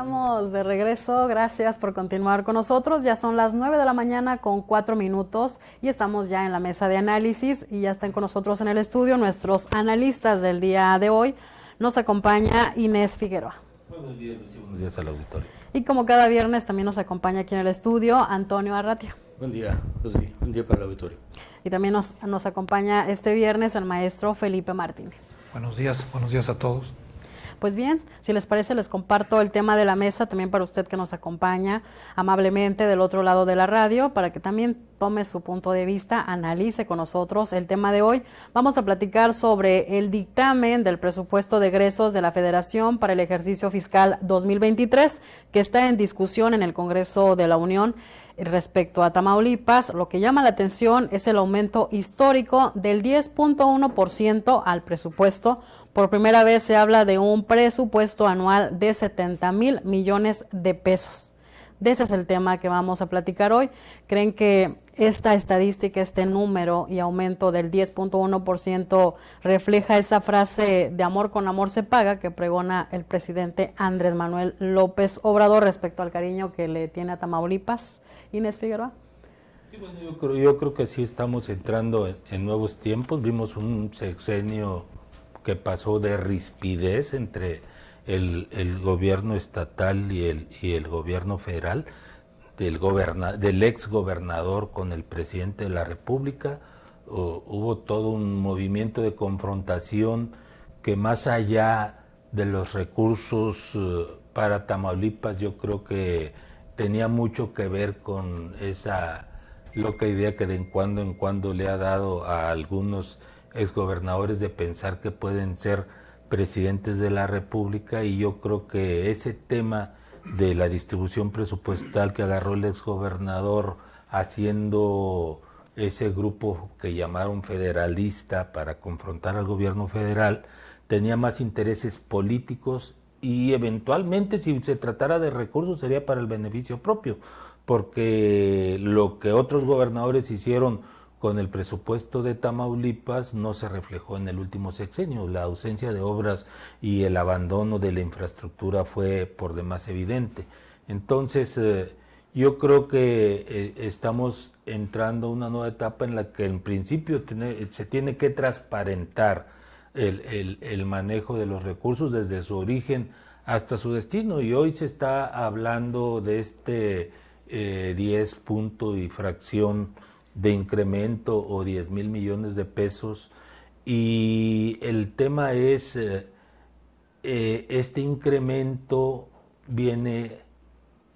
estamos de regreso. Gracias por continuar con nosotros. Ya son las 9 de la mañana con 4 minutos y estamos ya en la mesa de análisis y ya están con nosotros en el estudio nuestros analistas del día de hoy. Nos acompaña Inés Figueroa. Buenos días, Lucy. Buenos días al auditorio. Y como cada viernes también nos acompaña aquí en el estudio Antonio Arratia. Buen día, Lucy. Buen día para el auditorio. Y también nos acompaña este viernes el maestro Felipe Martínez. Buenos días a todos. Pues bien, si les parece, les comparto el tema de la mesa también para usted que nos acompaña amablemente del otro lado de la radio, para que también tome su punto de vista, analice con nosotros el tema de hoy. Vamos a platicar sobre el dictamen del presupuesto de egresos de la Federación para el ejercicio fiscal 2023, que está en discusión en el Congreso de la Unión. Respecto a Tamaulipas, lo que llama la atención es el aumento histórico del 10.1% al presupuesto. Por primera vez se habla de un presupuesto anual de 70,000 millones de pesos. De ese es el tema que vamos a platicar hoy. ¿Creen que esta estadística, este número y aumento del 10.1% refleja esa frase de amor con amor se paga que pregona el presidente Andrés Manuel López Obrador respecto al cariño que le tiene a Tamaulipas? Inés Figueroa. Sí, bueno, yo creo que sí estamos entrando en nuevos tiempos. Vimos un sexenio que pasó de rispidez entre el gobierno estatal y el gobierno federal, del ex gobernador con el presidente de la República. Hubo todo un movimiento de confrontación que, más allá de los recursos para Tamaulipas, yo creo que tenía mucho que ver con esa loca idea que de en cuando le ha dado a algunos exgobernadores de pensar que pueden ser presidentes de la República, y yo creo que ese tema de la distribución presupuestal que agarró el exgobernador haciendo ese grupo que llamaron federalista para confrontar al gobierno federal tenía más intereses políticos, y eventualmente, si se tratara de recursos, sería para el beneficio propio, porque lo que otros gobernadores hicieron con el presupuesto de Tamaulipas no se reflejó en el último sexenio. La ausencia de obras y el abandono de la infraestructura fue por demás evidente. Entonces, yo creo que estamos entrando a una nueva etapa en la que en principio se tiene que transparentar el manejo de los recursos desde su origen hasta su destino, y hoy se está hablando de este 10 punto y fracción de incremento o 10,000 millones de pesos, y el tema es este incremento viene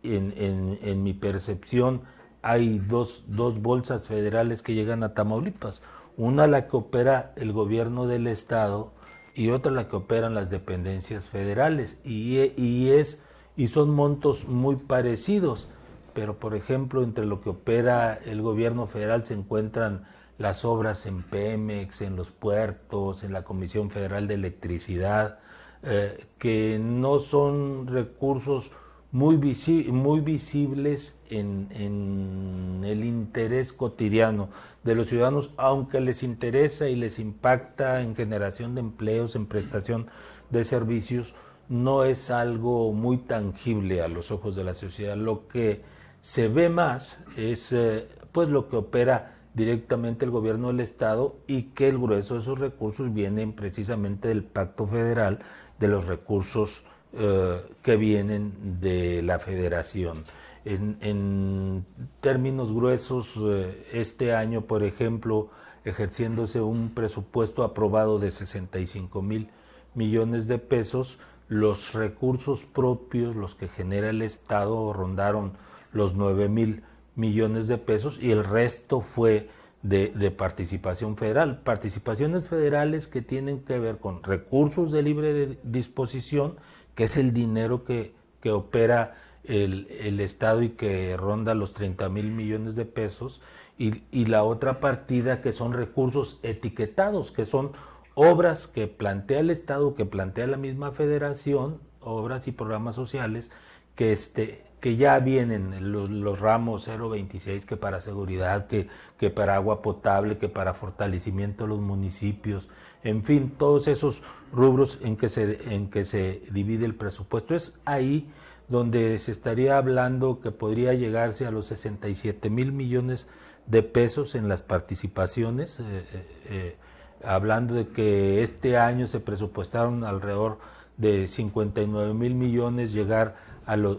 en mi percepción. Hay dos bolsas federales que llegan a Tamaulipas, una la que opera el gobierno del estado y otra la que operan las dependencias federales, y son montos muy parecidos, pero por ejemplo entre lo que opera el gobierno federal se encuentran las obras en Pemex, en los puertos, en la Comisión Federal de Electricidad, que no son recursos muy visibles en el interés cotidiano de los ciudadanos, aunque les interesa y les impacta en generación de empleos, en prestación de servicios. No es algo muy tangible a los ojos de la sociedad. Lo que se ve más es pues lo que opera directamente el gobierno del estado, y que el grueso de esos recursos vienen precisamente del pacto federal, de los recursos que vienen de la federación. En términos gruesos, este año, por ejemplo, ejerciéndose un presupuesto aprobado de 65,000 millones de pesos, los recursos propios, los que genera el Estado, rondaron los 9,000 millones de pesos, y el resto fue de participación federal. Participaciones federales que tienen que ver con recursos de libre disposición, que es el dinero que opera el Estado y que ronda los 30,000 millones de pesos, y la otra partida que son recursos etiquetados, que son obras que plantea el Estado, que plantea la misma federación, obras y programas sociales que ya vienen los ramos 026, que para seguridad, que para agua potable, que para fortalecimiento de los municipios, en fin, todos esos rubros en que se divide el presupuesto. Es ahí donde se estaría hablando que podría llegarse a los 67,000 millones de pesos en las participaciones, hablando de que este año se presupuestaron alrededor de 59,000 millones, llegar a los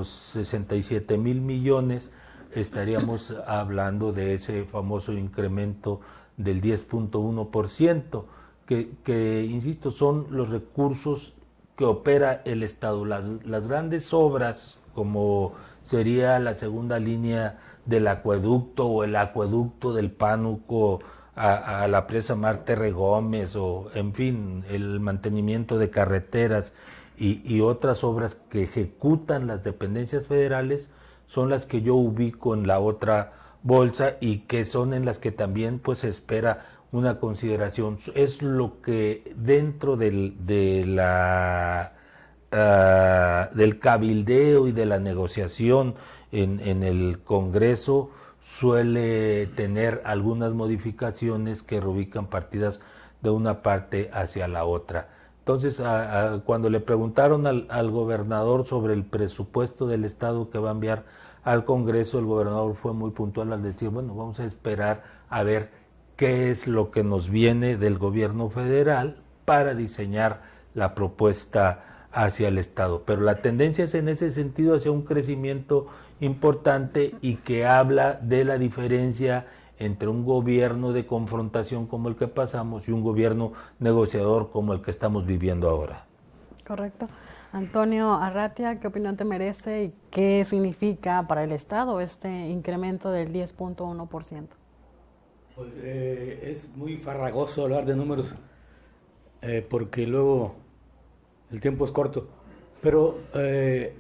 67,000 millones, estaríamos hablando de ese famoso incremento del 10.1%, que insisto, son los recursos que opera el Estado. Las grandes obras, como sería la segunda línea del acueducto o el acueducto del Pánuco a la presa Marte R. Gómez, o en fin, el mantenimiento de carreteras y otras obras que ejecutan las dependencias federales, son las que yo ubico en la otra bolsa y que son en las que también pues se espera una consideración. Es lo que dentro del cabildeo y de la negociación en el Congreso suele tener algunas modificaciones que reubican partidas de una parte hacia la otra. Entonces, cuando le preguntaron al gobernador sobre el presupuesto del Estado que va a enviar al Congreso, el gobernador fue muy puntual al decir, bueno, vamos a esperar a ver qué es lo que nos viene del gobierno federal para diseñar la propuesta hacia el Estado. Pero la tendencia es en ese sentido hacia un crecimiento importante y que habla de la diferencia entre un gobierno de confrontación como el que pasamos y un gobierno negociador como el que estamos viviendo ahora. Correcto. Antonio Arratia, ¿qué opinión te merece y qué significa para el Estado este incremento del 10.1%? Pues es muy farragoso hablar de números porque luego el tiempo es corto. Pero en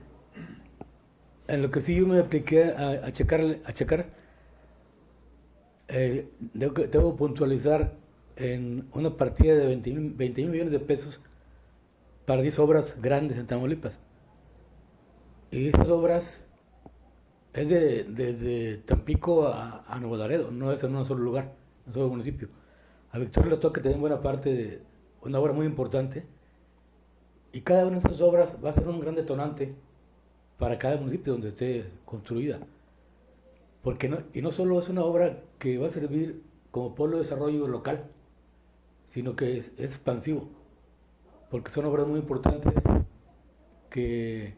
lo que sí yo me apliqué a checar, debo puntualizar en una partida de 20 millones de pesos para 10 obras grandes en Tamaulipas. Y esas obras es desde Tampico a Nuevo Laredo, no es en un solo lugar, en un solo municipio. A Victoria le toca tener buena parte de una obra muy importante, y cada una de esas obras va a ser un gran detonante para cada municipio donde esté construida. No solo es una obra que va a servir como polo de desarrollo local, sino que es expansivo, porque son obras muy importantes que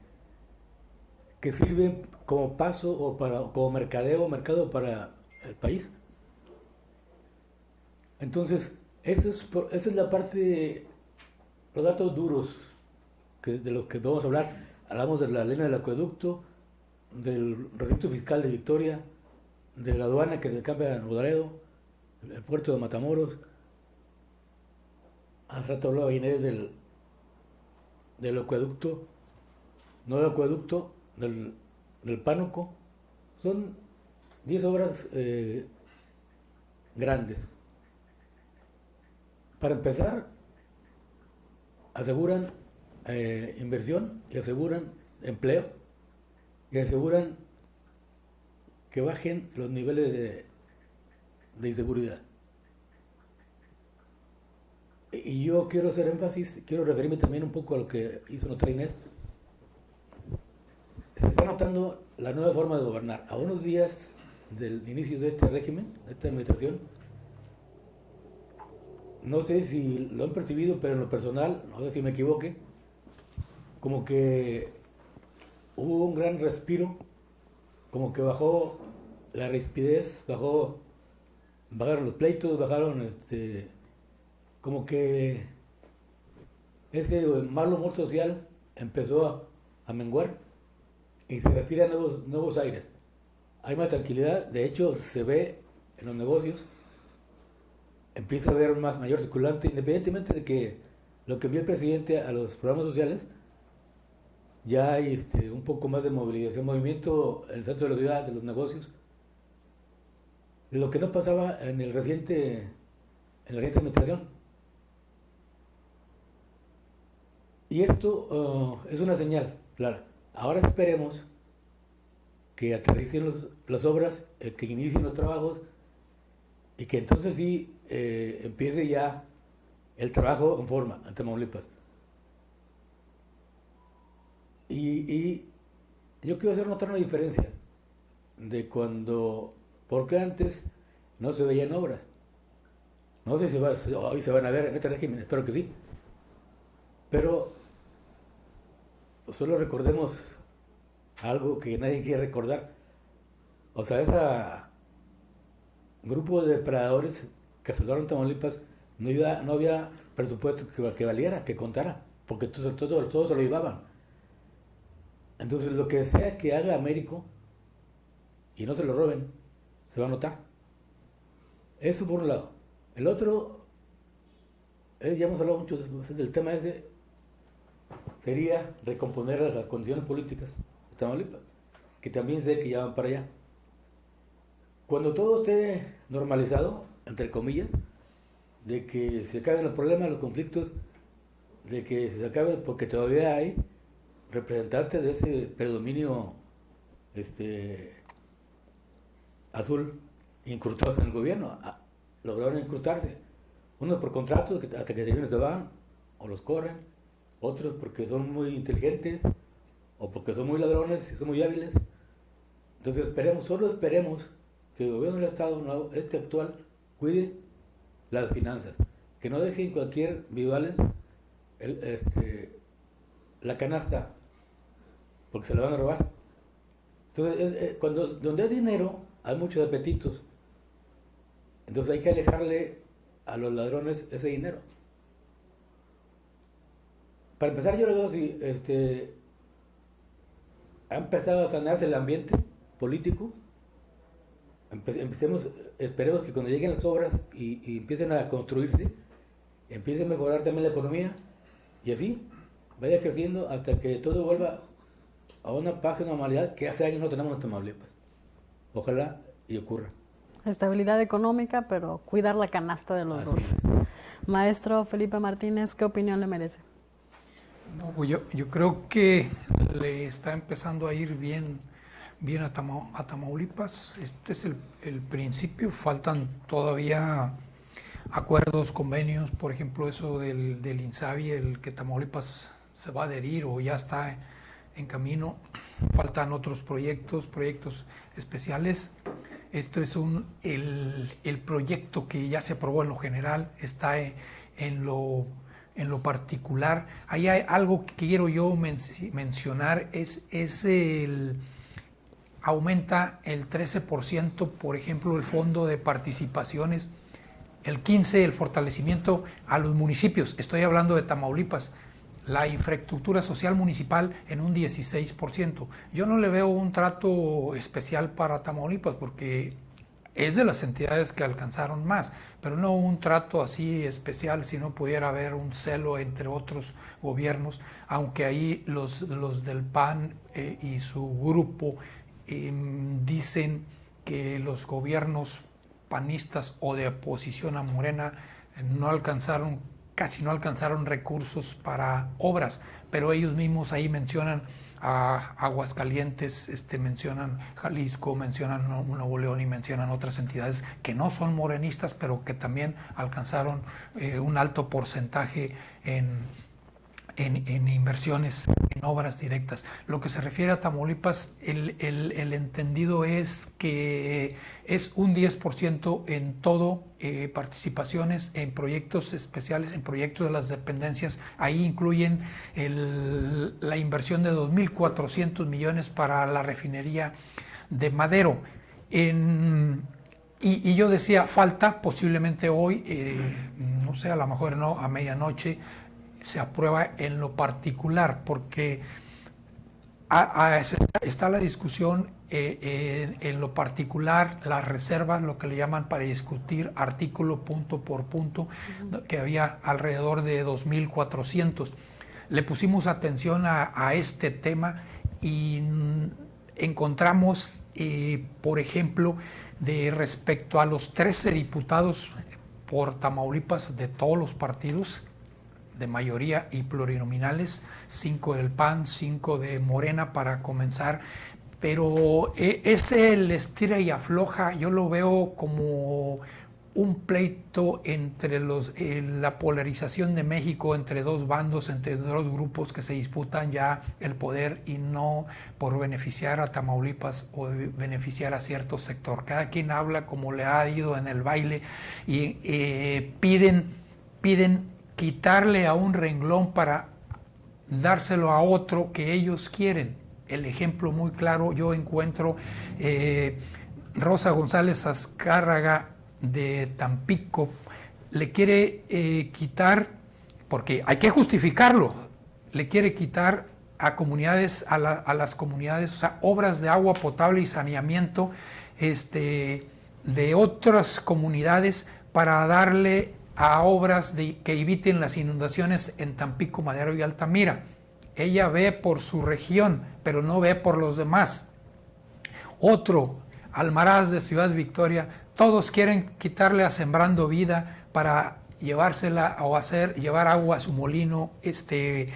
sirven como paso o como mercado para el país. Entonces, esa es la parte, los datos duros de los que vamos a hablar. Hablamos de la línea del acueducto, del recinto fiscal de Victoria, de la aduana que se cambia a Nuevo Laredo, el puerto de Matamoros. Al rato hablaba Inés del acueducto, no del acueducto, del Pánuco. Son 10 obras grandes. Para empezar, aseguran inversión y aseguran empleo y aseguran que bajen los niveles de inseguridad. Y yo quiero hacer énfasis, quiero referirme también un poco a lo que hizo nuestra Inés. Se está notando la nueva forma de gobernar. A unos días del inicio de este régimen, de esta administración, no sé si lo han percibido, pero en lo personal, no sé si me equivoque, como que hubo un gran respiro, como que bajó la rispidez, bajaron los pleitos, como que ese mal humor social empezó a menguar y se respiran nuevos aires. Hay más tranquilidad, de hecho se ve en los negocios, empieza a haber mayor circulante, independientemente de que lo que envió el presidente a los programas sociales, ya hay un poco más de movilización, movimiento en el centro de la ciudad, de los negocios, lo que no pasaba en la reciente administración. Y esto es una señal clara. Ahora esperemos que aterricen las obras, que inicien los trabajos y que entonces sí empiece ya el trabajo en forma en Tamaulipas. Y yo quiero hacer notar una diferencia de porque antes no se veían obras. No sé si hoy se van a ver en este régimen, espero que sí. Pero solo recordemos algo que nadie quiere recordar. O sea, ese grupo de depredadores que asolaron Tamaulipas, no había presupuesto que valiera, que contara, porque todos se lo llevaban. Entonces, lo que sea que haga Américo y no se lo roben, se va a notar. Eso por un lado. El otro, ya hemos hablado mucho del tema ese, sería recomponer las condiciones políticas de Tamaulipas, que también sé que ya van para allá. Cuando todo esté normalizado, entre comillas, de que se acaben los problemas, los conflictos, de que se acaben, porque todavía hay representantes de ese predominio azul incrustados en el gobierno, lograron incrustarse. Unos por contratos, hasta que se van, o los corren, otros porque son muy inteligentes, o porque son muy ladrones, y son muy hábiles. Entonces solo esperemos que el gobierno del Estado, actual, cuide las finanzas, que no dejen cualquier vivales la canasta, porque se la van a robar. Entonces, donde hay dinero, hay muchos apetitos. Entonces hay que alejarle a los ladrones ese dinero. Para empezar, yo le veo si ha empezado a sanarse el ambiente político. Esperemos que cuando lleguen las obras y empiecen a construirse, empiece a mejorar también la economía, y así vaya creciendo hasta que todo vuelva a una paz y normalidad que hace años no tenemos en Tamaulipas. Ojalá y ocurra. Estabilidad económica, pero cuidar la canasta de los dos. Maestro Felipe Martínez, ¿qué opinión le merece? No, pues yo creo que le está empezando a ir bien a Tamaulipas. Este es el principio, faltan todavía acuerdos, convenios, por ejemplo eso del INSABI, el que Tamaulipas se va a adherir o ya está en camino. Faltan otros proyectos especiales. Este es el proyecto que ya se aprobó en lo general, está en lo particular. Ahí hay algo que quiero yo mencionar, es aumenta el 13%, por ejemplo, el fondo de participaciones, el 15% el fortalecimiento a los municipios, estoy hablando de Tamaulipas, la infraestructura social municipal en un 16%. Yo no le veo un trato especial para Tamaulipas porque es de las entidades que alcanzaron más, pero no un trato así especial, si no pudiera haber un celo entre otros gobiernos, aunque ahí los del PAN y su grupo dicen que los gobiernos panistas o de oposición a Morena casi no alcanzaron recursos para obras, pero ellos mismos ahí mencionan a Aguascalientes, mencionan Jalisco, mencionan Nuevo León y mencionan otras entidades que no son morenistas, pero que también alcanzaron un alto porcentaje en inversiones, en obras directas. Lo que se refiere a Tamaulipas, el entendido es que es un 10% en todo, participaciones en proyectos especiales, en proyectos de las dependencias. Ahí incluyen la inversión de 2.400 millones para la refinería de Madero. Y yo decía, falta posiblemente hoy, no sé, a lo mejor no, a medianoche, se aprueba en lo particular, porque está la discusión en lo particular, las reservas, lo que le llaman para discutir artículo punto por punto, que había alrededor de 2.400. Le pusimos atención a este tema y encontramos, por ejemplo, respecto a los 13 diputados por Tamaulipas de todos los partidos, de mayoría y plurinominales, 5 del PAN, 5 de Morena para comenzar, pero ese el estira y afloja, yo lo veo como un pleito entre la polarización de México entre dos bandos, entre dos grupos que se disputan ya el poder y no por beneficiar a Tamaulipas o beneficiar a cierto sector. Cada quien habla como le ha ido en el baile y piden quitarle a un renglón para dárselo a otro que ellos quieren. El ejemplo muy claro yo encuentro Rosa González Azcárraga de Tampico le quiere quitar, porque hay que justificarlo, le quiere quitar a comunidades, a las comunidades, o sea, obras de agua potable y saneamiento de otras comunidades para darle a obras que eviten las inundaciones en Tampico, Madero y Altamira. Ella ve por su región, pero no ve por los demás. Otro, Almaraz de Ciudad Victoria, todos quieren quitarle a Sembrando Vida para llevársela o llevar agua a su molino, le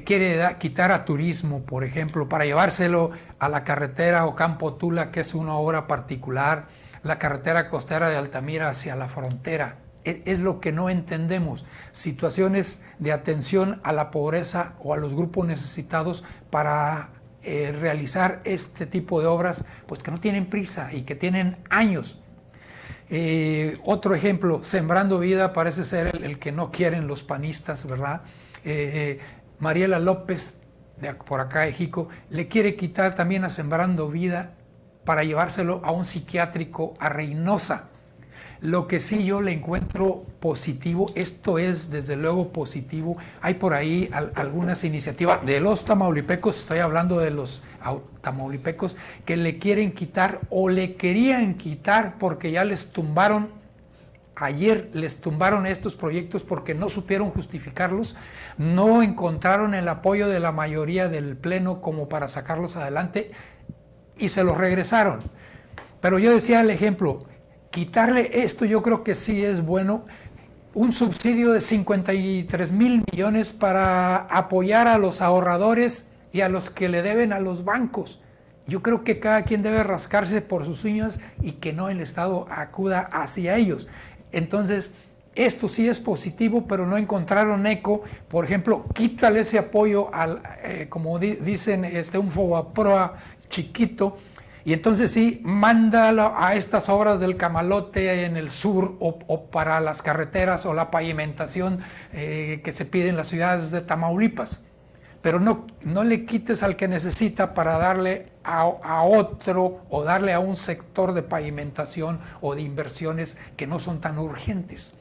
quiere quitar a Turismo, por ejemplo, para llevárselo a la carretera Ocampo Tula, que es una obra particular, la carretera costera de Altamira hacia la frontera. Es lo que no entendemos, situaciones de atención a la pobreza o a los grupos necesitados para realizar este tipo de obras, pues que no tienen prisa y que tienen años. Otro ejemplo, Sembrando Vida parece ser el que no quieren los panistas, ¿verdad? Mariela López, por acá de Jico, le quiere quitar también a Sembrando Vida para llevárselo a un psiquiátrico a Reynosa. Lo que sí yo le encuentro positivo, esto es desde luego positivo, hay por ahí algunas iniciativas de los tamaulipecos, estoy hablando de los tamaulipecos, que le quieren quitar o le querían quitar porque ya les tumbaron, ayer les tumbaron estos proyectos porque no supieron justificarlos, no encontraron el apoyo de la mayoría del pleno como para sacarlos adelante y se los regresaron. Pero yo decía el ejemplo, quitarle esto yo creo que sí es bueno, un subsidio de 53,000 millones para apoyar a los ahorradores y a los que le deben a los bancos. Yo creo que cada quien debe rascarse por sus uñas y que no el Estado acuda hacia ellos. Entonces, esto sí es positivo, pero no encontraron eco. Por ejemplo, quítale ese apoyo al, como dicen, un Fobaproa chiquito, y entonces sí, mándalo a estas obras del Camalote en el sur o para las carreteras o la pavimentación que se pide en las ciudades de Tamaulipas. Pero no le quites al que necesita para darle a otro o darle a un sector de pavimentación o de inversiones que no son tan urgentes.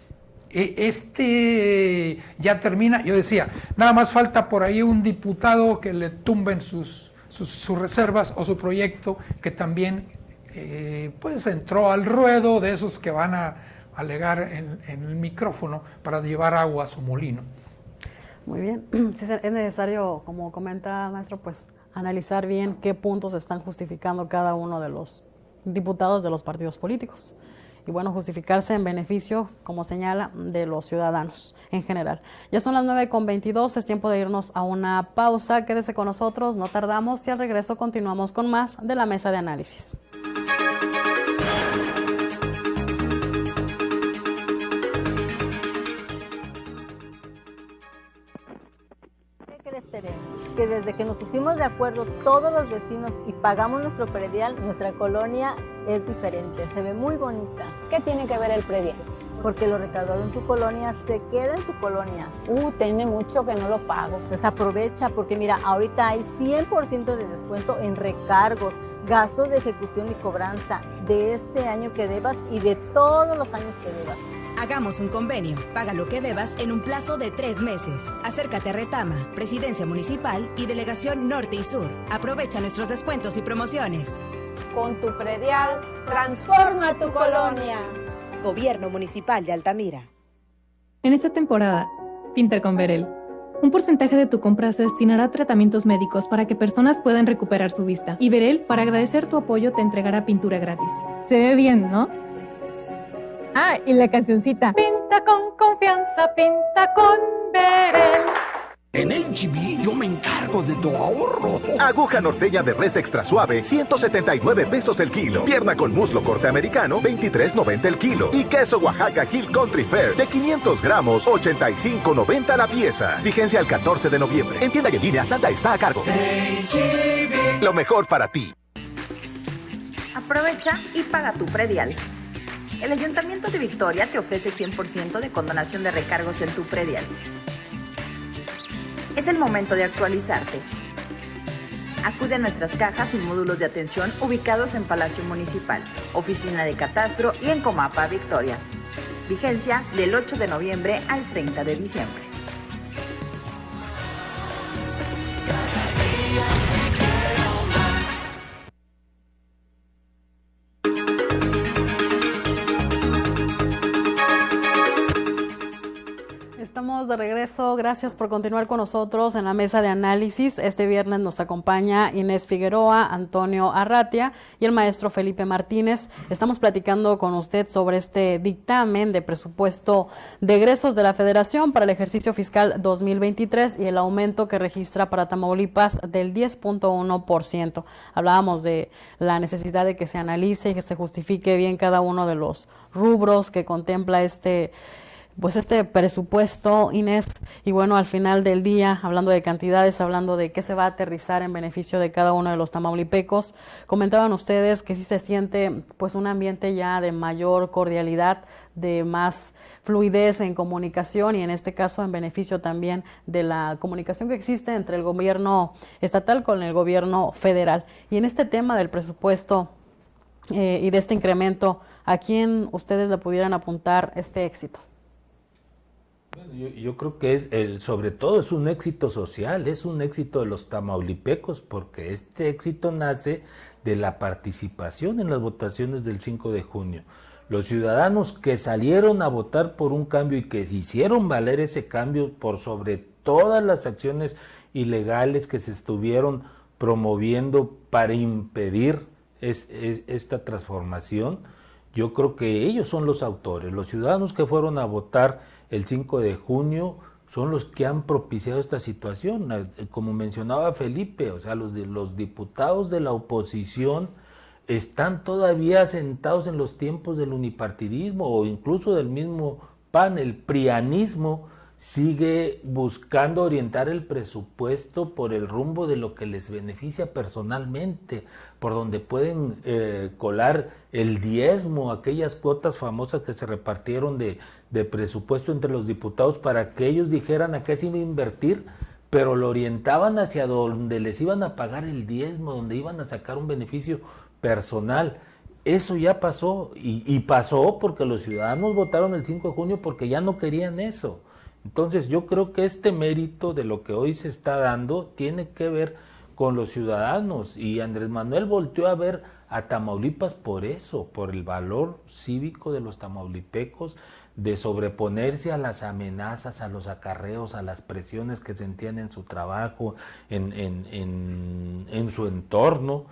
Ya termina, yo decía, nada más falta por ahí un diputado que le tumben sus reservas o su proyecto, que también pues entró al ruedo de esos que van a alegar en el micrófono para llevar agua a su molino. Muy bien, sí, es necesario, como comenta maestro, pues analizar bien qué puntos están justificando cada uno de los diputados de los partidos políticos. Y bueno, justificarse en beneficio, como señala, de los ciudadanos en general. Ya son las 9:22, es tiempo de irnos a una pausa. Quédese con nosotros, no tardamos y al regreso continuamos con más de la mesa de análisis. Que desde que nos pusimos de acuerdo todos los vecinos y pagamos nuestro predial, nuestra colonia es diferente, se ve muy bonita. ¿Qué tiene que ver el predial? Porque lo recaudado en tu colonia se queda en tu colonia. Tiene mucho que no lo pago. Pues aprovecha, porque mira, ahorita hay 100% de descuento en recargos, gastos de ejecución y cobranza de este año que debas y de todos los años que debas. Hagamos un convenio. Paga lo que debas en un plazo de 3 meses. Acércate a Retama, Presidencia Municipal y Delegación Norte y Sur. Aprovecha nuestros descuentos y promociones. Con tu predial, transforma tu colonia. Gobierno Municipal de Altamira. En esta temporada, pinta con Verel. Un porcentaje de tu compra se destinará a tratamientos médicos para que personas puedan recuperar su vista. Y Verel, para agradecer tu apoyo, te entregará pintura gratis. Se ve bien, ¿no? Y la cancioncita. Pinta con confianza, pinta con Verel. En H-E-B yo me encargo de tu ahorro. Aguja norteña de res extra suave, 179 pesos el kilo. Pierna con muslo corte americano, 23.90 el kilo. Y queso Oaxaca Hill Country Fair de 500 gramos, 85.90 la pieza. Vigencia el 14 de noviembre. En tienda y en línea, Santa está a cargo. H-E-B. Lo mejor para ti. Aprovecha y paga tu predial. El Ayuntamiento de Victoria te ofrece 100% de condonación de recargos en tu predial. Es el momento de actualizarte. Acude a nuestras cajas y módulos de atención ubicados en Palacio Municipal, Oficina de Catastro y en Comapa, Victoria. Vigencia del 8 de noviembre al 30 de diciembre. Estamos de regreso, gracias por continuar con nosotros en la mesa de análisis. Este viernes nos acompaña Inés Figueroa, Antonio Arratia y el maestro Felipe Martínez. Estamos platicando con usted sobre este dictamen de presupuesto de egresos de la Federación para el ejercicio fiscal 2023 y el aumento que registra para Tamaulipas del 10.1%. Hablábamos de la necesidad de que se analice y que se justifique bien cada uno de los rubros que contempla este presupuesto, Inés, y bueno, al final del día, hablando de cantidades, hablando de qué se va a aterrizar en beneficio de cada uno de los tamaulipecos, comentaban ustedes que sí se siente pues un ambiente ya de mayor cordialidad, de más fluidez en comunicación y en este caso en beneficio también de la comunicación que existe entre el gobierno estatal con el gobierno federal. Y en este tema del presupuesto y de este incremento, ¿a quién ustedes le pudieran apuntar este éxito? Yo creo que sobre todo es un éxito social, es un éxito de los tamaulipecos, porque este éxito nace de la participación en las votaciones del 5 de junio. Los ciudadanos que salieron a votar por un cambio y que hicieron valer ese cambio por sobre todas las acciones ilegales que se estuvieron promoviendo para impedir esta transformación, yo creo que ellos son los autores. Los ciudadanos que fueron a votar el 5 de junio son los que han propiciado esta situación. Como mencionaba Felipe, o sea, los diputados de la oposición están todavía sentados en los tiempos del unipartidismo o incluso del mismo PAN. El prianismo sigue buscando orientar el presupuesto por el rumbo de lo que les beneficia personalmente, por donde pueden colar el diezmo, aquellas cuotas famosas que se repartieron de presupuesto entre los diputados para que ellos dijeran a qué se iba a invertir, pero lo orientaban hacia donde les iban a pagar el diezmo, donde iban a sacar un beneficio personal. Eso ya pasó y pasó porque los ciudadanos votaron el 5 de junio porque ya no querían eso. Entonces yo creo que este mérito de lo que hoy se está dando tiene que ver con los ciudadanos, y Andrés Manuel volteó a ver a Tamaulipas por eso, por el valor cívico de los tamaulipecos, de sobreponerse a las amenazas, a los acarreos, a las presiones que sentían en su trabajo, en su entorno.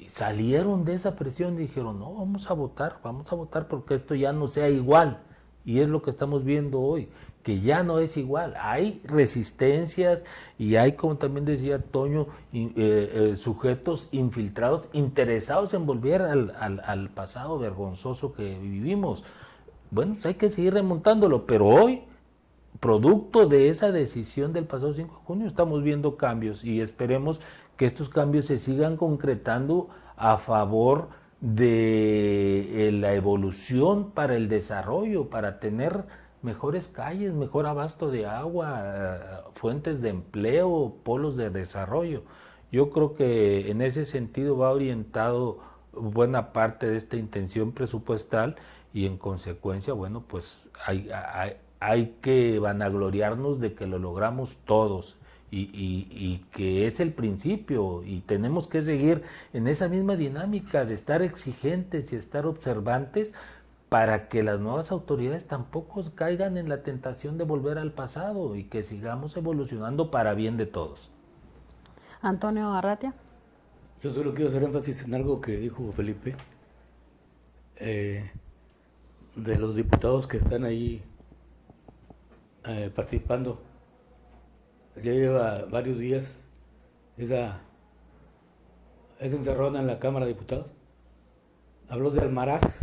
Salieron de esa presión y dijeron, no, vamos a votar porque esto ya no sea igual, y es lo que estamos viendo hoy, que ya no es igual. Hay resistencias y hay, como también decía Toño, sujetos infiltrados, interesados en volver al pasado vergonzoso que vivimos. Bueno, hay que seguir remontándolo, pero hoy, producto de esa decisión del pasado 5 de junio, estamos viendo cambios y esperemos que estos cambios se sigan concretando a favor de la evolución para el desarrollo, para tener mejores calles, mejor abasto de agua, fuentes de empleo, polos de desarrollo. Yo creo que en ese sentido va orientado buena parte de esta intención presupuestal y en consecuencia, bueno, pues hay que vanagloriarnos de que lo logramos todos y que es el principio y tenemos que seguir en esa misma dinámica de estar exigentes y estar observantes para que las nuevas autoridades tampoco caigan en la tentación de volver al pasado y que sigamos evolucionando para bien de todos. Antonio Arratia. Yo solo quiero hacer énfasis en algo que dijo Felipe, de los diputados que están ahí participando ya lleva varios días esa encerrona en la Cámara de Diputados. Habló de Almaraz.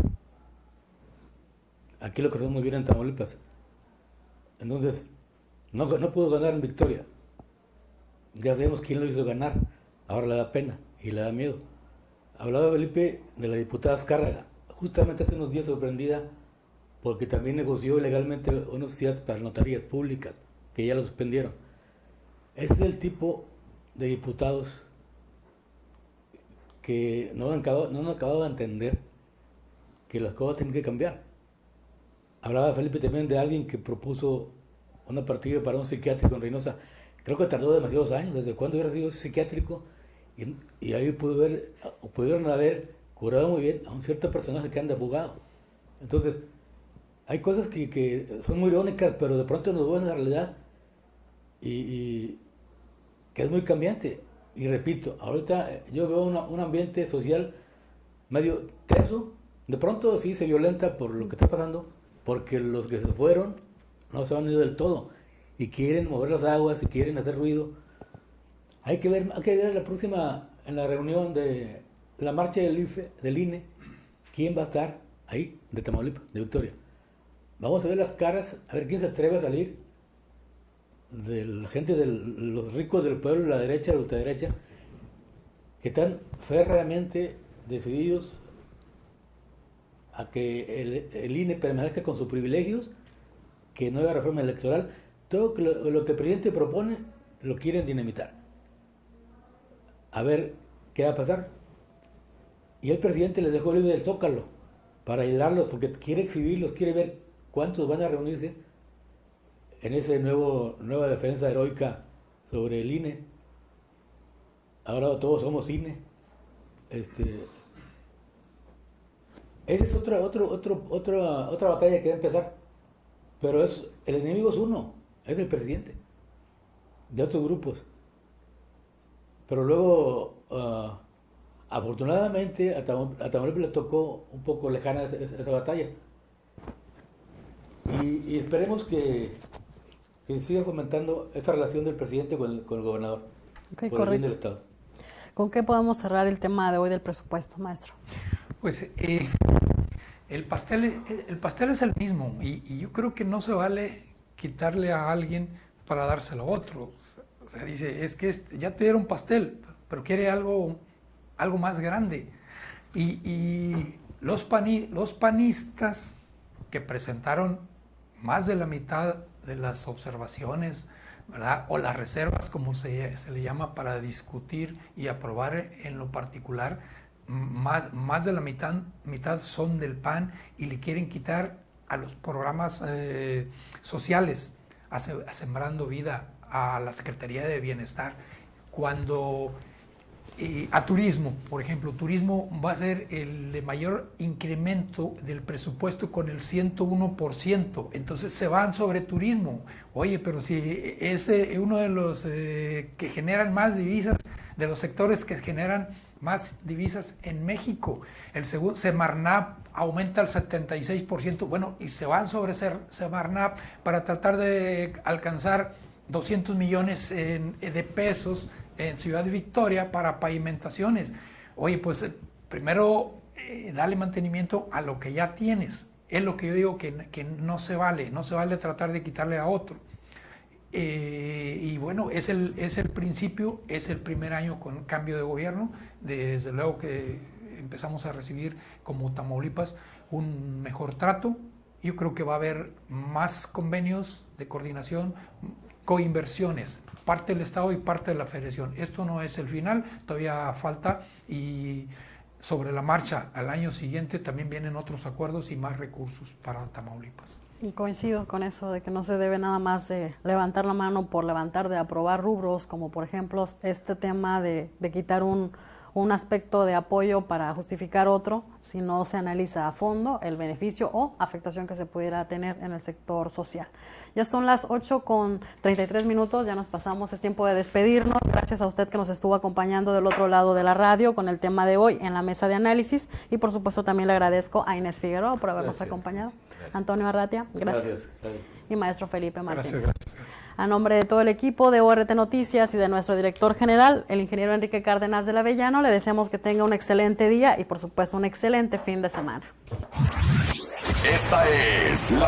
Aquí lo conocemos muy bien en Tamaulipas. Entonces, no pudo ganar en Victoria. Ya sabemos quién lo hizo ganar. Ahora le da pena y le da miedo. Hablaba Felipe de la diputada Azcárraga. Justamente hace unos días sorprendida porque también negoció ilegalmente unos días para notarías públicas, que ya lo suspendieron. Ese es el tipo de diputados que no han acabado de entender que las cosas tienen que cambiar. Hablaba Felipe también de alguien que propuso una partida para un psiquiátrico en Reynosa. Creo que tardó demasiados años, desde cuándo hubiera sido psiquiátrico, y ahí pudieron haber curado muy bien a un cierto personaje que anda fugado. Entonces, hay cosas que son muy irónicas, pero de pronto nos vuelven a la realidad, y que es muy cambiante. Y repito, ahorita yo veo un ambiente social medio tenso. De pronto sí se violenta por lo que está pasando, porque los que se fueron no se han ido del todo y quieren mover las aguas y quieren hacer ruido. Hay que ver la próxima, en la reunión de la marcha del INE, quién va a estar ahí, de Tamaulipas, de Victoria. Vamos a ver las caras, a ver quién se atreve a salir, de la gente, de los ricos del pueblo, la derecha, la ultraderecha, que están férreamente decididos a que el INE permanezca con sus privilegios, que no haya reforma electoral. Todo lo que el presidente propone lo quieren dinamitar. A ver qué va a pasar. Y el presidente les dejó libre el Zócalo para ayudarlos, porque quiere exhibirlos, quiere ver cuántos van a reunirse en esa nueva defensa heroica sobre el INE. Ahora todos somos INE. Esa es otra batalla que va a empezar. Pero el enemigo es uno, es el presidente, de otros grupos. Pero luego, afortunadamente, a Tamaulipas le tocó un poco lejana esa batalla. Y esperemos que siga fomentando esa relación del presidente con el gobernador, por el bien del Estado. ¿Con qué podemos cerrar el tema de hoy del presupuesto, maestro? Pues el pastel es el mismo, y yo creo que no se vale quitarle a alguien para dárselo a otro. O sea, dice, es que ya te dieron pastel, pero quiere algo más grande. Y los panistas que presentaron más de la mitad de las observaciones, ¿verdad?, o las reservas, como se le llama, para discutir y aprobar en lo particular, más de la mitad son del PAN, y le quieren quitar a los programas sociales, a Sembrando Vida, a la Secretaría de Bienestar, cuando a turismo, por ejemplo, turismo va a ser el de mayor incremento del presupuesto, con el 101%, entonces se van sobre turismo. Oye, pero si es uno de los que generan más divisas, de los sectores que generan más divisas en México. El segundo, Semarnat, aumenta el 76%, bueno, y se van sobre Semarnat para tratar de alcanzar 200 millones de pesos en Ciudad Victoria para pavimentaciones. Oye, pues primero dale mantenimiento a lo que ya tienes. Es lo que yo digo que no se vale tratar de quitarle a otro. Y bueno, es el principio, es el primer año con cambio de gobierno. Desde luego que empezamos a recibir como Tamaulipas un mejor trato. Yo creo que va a haber más convenios de coordinación, coinversiones, parte del Estado y parte de la Federación. Esto no es el final, todavía falta, y sobre la marcha al año siguiente también vienen otros acuerdos y más recursos para Tamaulipas. Y coincido con eso de que no se debe nada más de levantar la mano por levantar, de aprobar rubros, como por ejemplo este tema de quitar un aspecto de apoyo para justificar otro, si no se analiza a fondo el beneficio o afectación que se pudiera tener en el sector social. Ya son las 8:33, ya nos pasamos, es tiempo de despedirnos. Gracias a usted que nos estuvo acompañando del otro lado de la radio con el tema de hoy en la mesa de análisis, y por supuesto también le agradezco a Inés Figueroa por habernos acompañado. Gracias. Antonio Arratia, gracias. Gracias. Y maestro Felipe Martínez. Gracias. A nombre de todo el equipo de ORT Noticias y de nuestro director general, el ingeniero Enrique Cárdenas de la Avellano, le deseamos que tenga un excelente día y por supuesto un excelente fin de semana. Esta es la